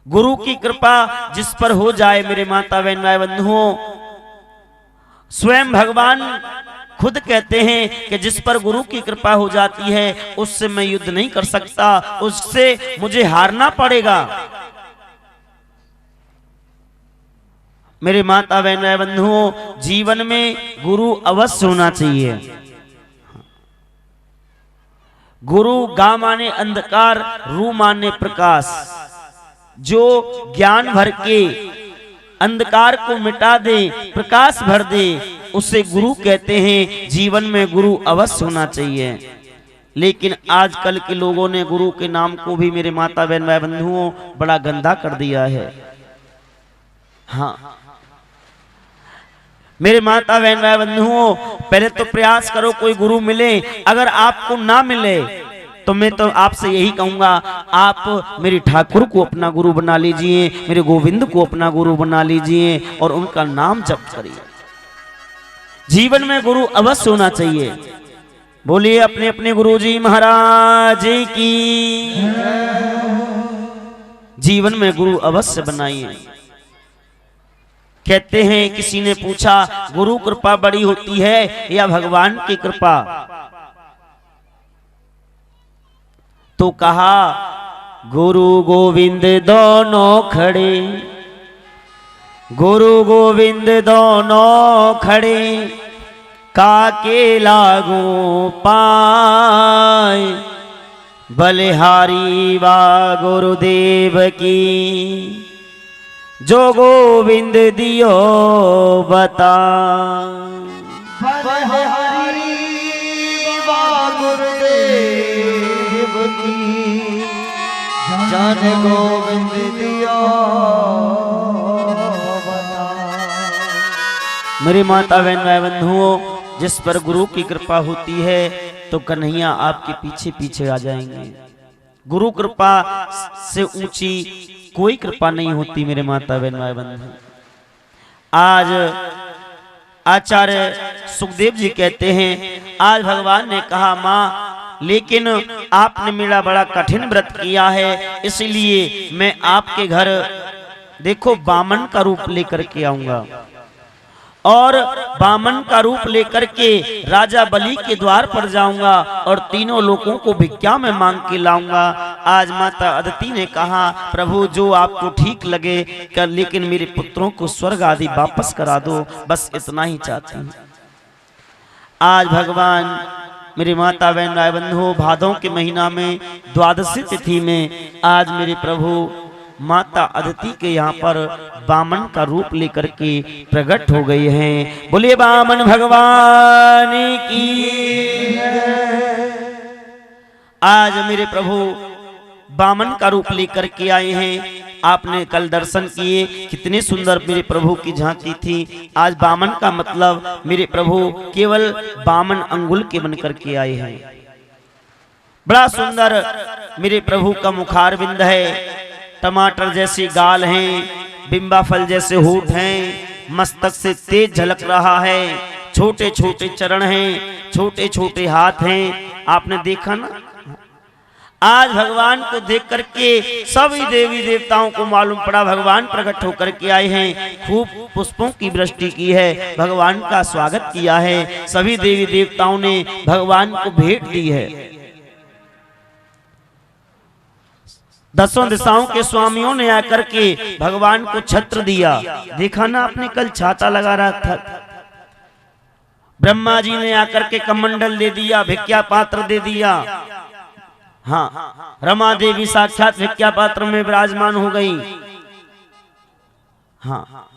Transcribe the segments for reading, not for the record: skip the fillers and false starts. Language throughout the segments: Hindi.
गुरु की कृपा जिस पर हो जाए मेरे माता बहन भाई बंधुओं, स्वयं भगवान खुद कहते हैं कि जिस पर गुरु की कृपा हो जाती है उससे मैं युद्ध नहीं कर सकता, उससे मुझे हारना पड़ेगा। मेरे माता बहन भाई बंधुओं, जीवन में गुरु अवश्य होना चाहिए। गुरु गा माने अंधकार, रू माने प्रकाश। जो ज्ञान भर के अंधकार को मिटा दे, प्रकाश भर दे, उसे गुरु कहते हैं। जीवन में गुरु अवश्य होना चाहिए। लेकिन आजकल के लोगों ने गुरु के नाम को भी मेरे माता बहन भाई बंधुओं बड़ा गंदा कर दिया है। हाँ मेरे माता बहन भाई बंधुओं, पहले तो प्रयास करो कोई गुरु मिले। अगर आपको ना मिले तो मैं तो आपसे यही कहूंगा, आप मेरे ठाकुर को अपना गुरु बना लीजिए, मेरे गोविंद को अपना गुरु बना लीजिए और उनका नाम जप करिए। जीवन में गुरु अवश्य होना चाहिए। बोलिए अपने अपने गुरु जी महाराज की। जीवन में गुरु अवश्य बनाइए। कहते हैं किसी ने पूछा, गुरु कृपा बड़ी होती है या भगवान की कृपा? तो कहा गुरु गोविंद दोनों खड़े, गुरु गोविंद दोनों खड़े, काके लागू पाए, बलिहारी वा गुरुदेव की, जो गोविंद दियो बता। बलिहारी वा गुरुदेव की, जान गोविंद दियो बता। मेरे माता बहन भाई बंधुओं, जिस पर गुरु की कृपा होती है तो कन्हैया आपके पीछे पीछे आ जाएंगे। गुरु कृपा से ऊंची कोई कृपा नहीं होती मेरे माता बहन भाई बंधु। आज आचार्य सुखदेव जी कहते हैं, आज भगवान ने कहा माँ लेकिन आपने मेरा बड़ा कठिन व्रत किया है, इसलिए मैं आपके घर देखो बामन का रूप लेकर के आऊंगा और बामन का रूप लेकर के राजा बलि के द्वार पर जाऊंगा और तीनों लोगों को भिक्षा में मांग के लाऊंगा। आज माता अदिति ने कहा प्रभु जो आपको ठीक लगे कर, लेकिन मेरे पुत्रों को स्वर्ग आदि वापस करा दो, बस इतना ही चाहती हूँ। आज भगवान मेरे माता बहन भाई बंधुओं, भादों के महीना में द्वादशी तिथि में आज मेरे प्रभु माता अदिति के यहाँ पर बामन का रूप लेकर के प्रकट हो गए हैं। बोलिए बामन भगवान की। आज मेरे प्रभु बामन का रूप लेकर के आए हैं। आपने कल दर्शन किए, कितने सुंदर मेरे प्रभु की झांकी थी। आज बामन का मतलब मेरे प्रभु केवल बामन अंगुल के बन करके आए हैं। बड़ा सुंदर मेरे प्रभु का मुखारविंद है, टमाटर जैसी गाल हैं, बिंबा फल जैसे होठ हैं, मस्तक से तेज झलक रहा है, छोटे छोटे चरण हैं, छोटे छोटे हाथ हैं। आपने देखा ना, आज भगवान को देख करके सभी देवी देवताओं को मालूम पड़ा भगवान प्रकट होकर के आए हैं। खूब पुष्पों की वृष्टि की है, भगवान का स्वागत किया है। सभी देवी देवताओं ने भगवान को भेंट दी है। दसों दिशाओं के स्वामियों ने आकर के भगवान को छत्र दिया। देखा ना आपने कल छाता लगा रहा था। ब्रह्मा जी ने आकर के कमंडल दे दिया, भिक्षा पात्र दे दिया। हाँ, रमा देवी साक्षात भिक्षा पात्र में विराजमान हो गई। हाँ,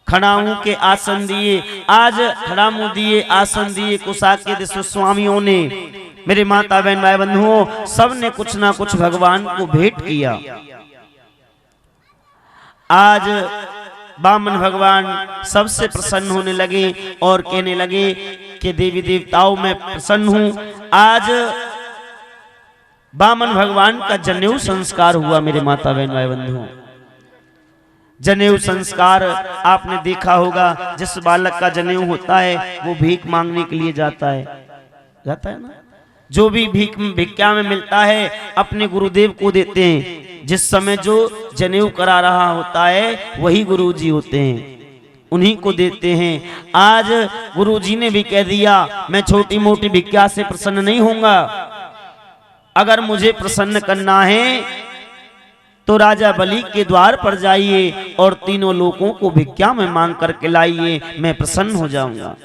खड़ाऊ के आसन दिए, आज खड़ामू दिए, आसन दिए, कुशा के दिशा स्वामियों ने, मेरे माता बहन भाई बंधुओं, सब ने कुछ ना कुछ भगवान को भेंट किया। आज बामन भगवान सबसे प्रसन्न होने लगे और कहने लगे कि देवी देवताओं में प्रसन्न हूं। आज बामन भगवान का जनेऊ संस्कार हुआ मेरे माता बहन भाई बंधुओं। जनेऊ संस्कार आपने देखा होगा, जिस बालक का जनेऊ होता है वो भीख मांगने के लिए जाता है ना। जो भी भिक्षा में मिलता है अपने गुरुदेव को देते हैं। जिस समय जो जनेऊ करा रहा होता है वही गुरुजी होते हैं, उन्हीं को देते हैं। आज गुरुजी ने भी कह दिया मैं छोटी मोटी भिक्षा से प्रसन्न नहीं होऊंगा, अगर मुझे प्रसन्न करना है तो राजा बलि के द्वार पर जाइए और तीनों लोगों को भिक्षा में मांग करके लाइए, मैं प्रसन्न हो जाऊंगा।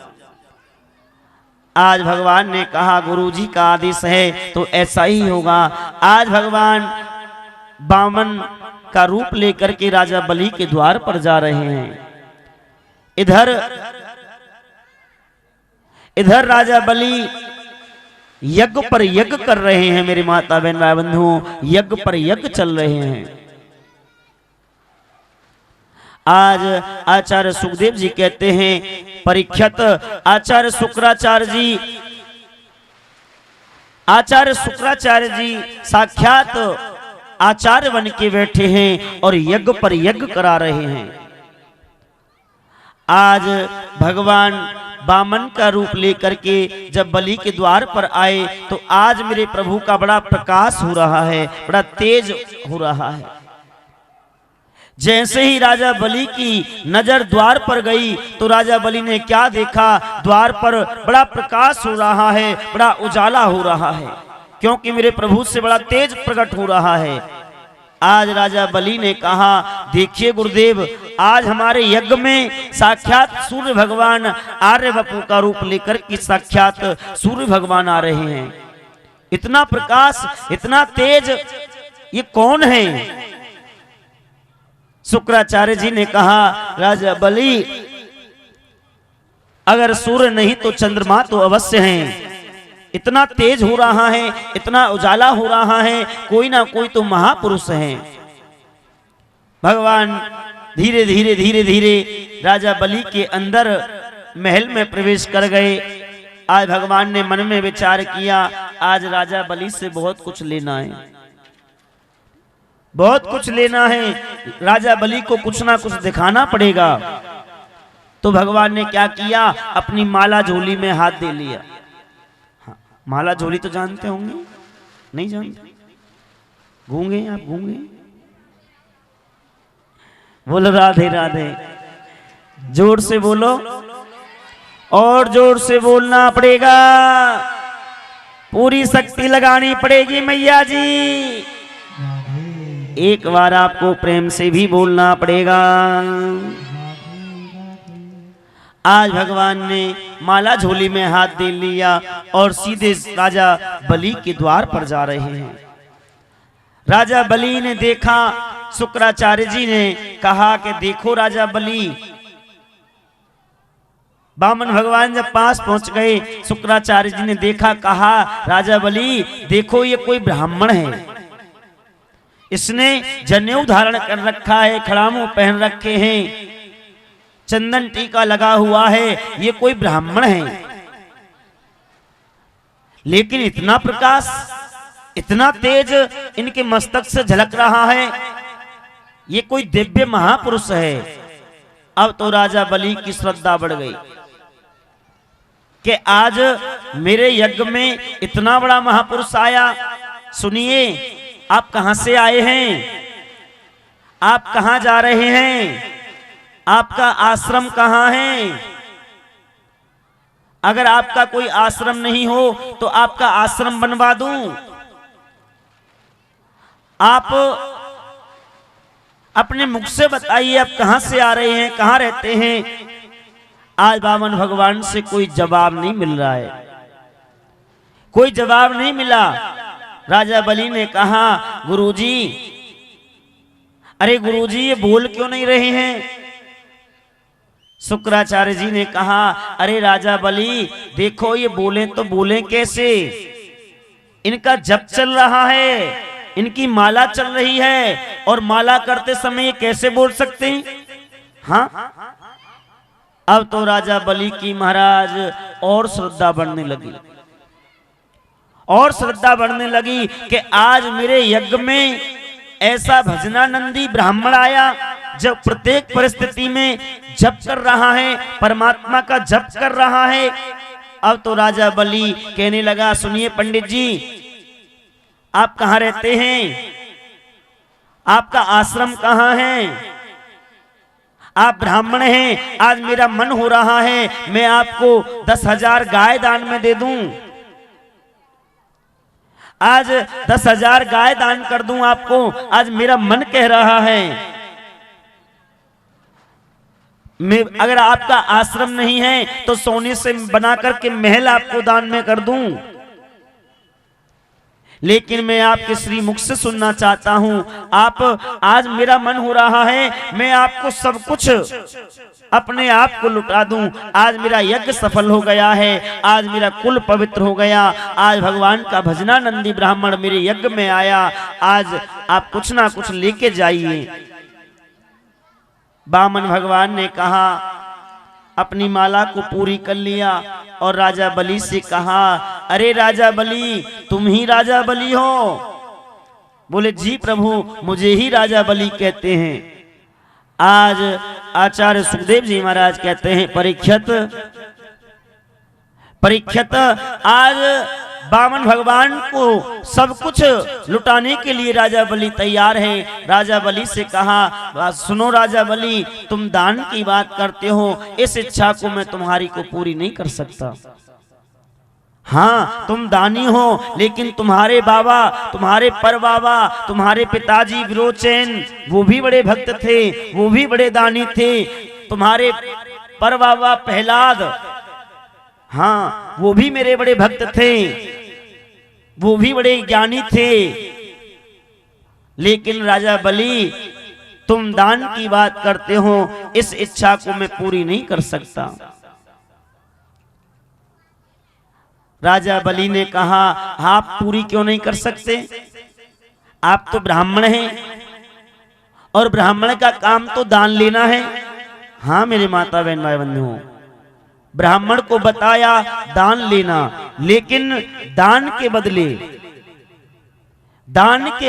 आज भगवान ने कहा गुरुजी का आदेश है तो ऐसा ही होगा। आज भगवान बामन का रूप लेकर के राजा बलि के द्वार पर जा रहे हैं। इधर राजा बलि यज्ञ पर यज्ञ कर रहे हैं। मेरे माता बहन भाई बंधुओं, यज्ञ पर यज्ञ चल रहे हैं। आज आचार्य सुखदेव जी कहते हैं परीक्षित, आचार्य शुक्राचार्य जी साक्षात आचार्य बन के बैठे हैं और यज्ञ पर यज्ञ करा रहे हैं। आज भगवान बामन का रूप लेकर के जब बलि के द्वार पर आए तो आज मेरे प्रभु का बड़ा प्रकाश हो रहा है, बड़ा तेज हो रहा है। जैसे ही राजा बलि की नजर द्वार पर गई तो राजा बलि ने क्या देखा, द्वार पर बड़ा प्रकाश हो रहा है, बड़ा उजाला हो रहा है, क्योंकि मेरे प्रभु से बड़ा तेज प्रकट हो रहा है। आज राजा बलि ने कहा देखिए गुरुदेव, आज हमारे यज्ञ में साक्षात सूर्य भगवान आर्य वपु का रूप लेकर के साक्षात सूर्य भगवान आ रहे हैं। इतना प्रकाश, इतना तेज, ये कौन है? शुक्राचार्य जी ने कहा राजा बलि, अगर सूर्य नहीं तो चंद्रमा तो अवश्य हैं। इतना तेज हो रहा है, इतना उजाला हो रहा है, कोई ना कोई तो महापुरुष है। भगवान धीरे धीरे राजा बलि के अंदर महल में प्रवेश कर गए। आज भगवान ने मन में विचार किया आज राजा बलि से बहुत कुछ लेना है, बहुत कुछ लेना है, राजा बलि को कुछ ना कुछ दिखाना पड़ेगा। तो भगवान ने क्या किया, अपनी माला झोली में हाथ दे लिया। हाँ, माला झोली तो जानते होंगे, नहीं जानते? गूंगे आप, गूंगे? बोलो राधे राधे, जोर से बोलो, और जोर से बोलना पड़ेगा, पूरी शक्ति लगानी पड़ेगी मैया जी। एक बार आपको प्रेम से भी बोलना पड़ेगा। आज भगवान ने माला झोली में हाथ दे लिया और सीधे राजा बलि के द्वार पर जा रहे हैं। राजा बलि ने देखा, शुक्राचार्य जी ने कहा कि देखो राजा बलि। बामन भगवान जब पास पहुंच गए, शुक्राचार्य जी ने देखा, कहा राजा बलि देखो ये कोई ब्राह्मण है, इसने जनेऊ धारण कर रखा है, खड़ामू पहन रखे हैं, चंदन टीका लगा हुआ है, ये कोई ब्राह्मण है। लेकिन इतना प्रकाश, इतना तेज इनके मस्तक से झलक रहा है, ये कोई दिव्य महापुरुष है। अब तो राजा बलि की श्रद्धा बढ़ गई कि आज मेरे यज्ञ में इतना बड़ा महापुरुष आया। सुनिए, आप कहां से आए हैं, आप कहां जा रहे हैं, आपका आश्रम कहां है? अगर आपका कोई आश्रम नहीं हो तो आपका आश्रम बनवा दूं। आप अपने मुख से बताइए आप कहां से आ रहे हैं, कहां रहते हैं। आज बामन भगवान से कोई जवाब नहीं मिल रहा है, कोई जवाब नहीं मिला। राजा बलि ने कहा गुरुजी, अरे गुरुजी ये बोल क्यों नहीं रहे हैं? शुक्राचार्य जी ने कहा अरे राजा बलि देखो ये बोले तो बोले कैसे, इनका जप चल रहा है, इनकी माला चल रही है, और माला करते समय ये कैसे बोल सकते हैं? हाँ, अब तो राजा बलि की महाराज और श्रद्धा बढ़ने लगी, और श्रद्धा बढ़ने लगी कि आज मेरे यज्ञ में ऐसा भजनानंदी ब्राह्मण आया जो प्रत्येक परिस्थिति में जप कर रहा है, परमात्मा का जप कर रहा है। अब तो राजा बलि कहने लगा सुनिए पंडित जी, आप कहां रहते हैं? आपका आश्रम कहाँ है? आप ब्राह्मण हैं, आज मेरा मन हो रहा है मैं आपको 10,000 गाय दान में दे दूं, आज 10,000 गाय दान कर दूं आपको, आज मेरा मन कह रहा है। मैं अगर आपका आश्रम नहीं है तो सोने से बना करके महल आपको दान में कर दूं, लेकिन मैं आपके श्री मुख से सुनना चाहता हूं। आप आज मेरा मन हो रहा है मैं आपको सब कुछ अपने आप को लुटा दूं। आज मेरा यज्ञ सफल हो गया है, आज मेरा कुल पवित्र हो गया, आज भगवान का भजनानंदी ब्राह्मण मेरे यज्ञ में आया, आज आप कुछ ना कुछ लेके जाइए। बामन भगवान ने कहा, अपनी माला को पूरी कर लिया और राजा बलि से कहा, अरे राजा बलि, तुम ही राजा बलि हो? बोले जी प्रभु, मुझे ही राजा बलि कहते हैं। आज आचार्य सुखदेव जी महाराज कहते हैं, परीक्षित आज बामन भगवान को सब कुछ लुटाने के लिए राजा बलि तैयार है। राजा बलि से कहा, सुनो राजा बलि, तुम दान की बात करते हो, इस इच्छा को मैं तुम्हारी को पूरी नहीं कर सकता। हाँ, तुम दानी हो, लेकिन तुम्हारे बाबा, तुम्हारे पर बाबा, तुम्हारे पिताजी विरोचन, वो भी बड़े भक्त थे, वो भी बड़े दानी थे। तुम्हारे पर बाबा प्रहलाद, हाँ, वो भी मेरे बड़े भक्त थे, वो भी बड़े ज्ञानी थे। लेकिन राजा बलि, तुम दान की बात करते हो, इस इच्छा को मैं पूरी नहीं कर सकता। राजा बलि ने कहा, आप पूरी क्यों नहीं कर सकते? आप तो ब्राह्मण हैं और ब्राह्मण का काम तो दान लेना है। हाँ मेरे माता बहन भाई बंधुओं, ब्राह्मण को बताया दान लेना, लेकिन दान के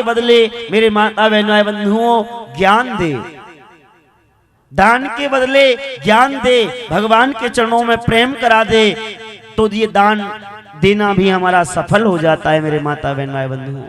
बदले मेरे माता बहन भाई बंधुओं ज्ञान दे, दान के बदले ज्ञान दे, भगवान के चरणों में प्रेम करा दे, तो ये दान देना भी हमारा सफल हो जाता है मेरे माता बहन भाई बंधुओं।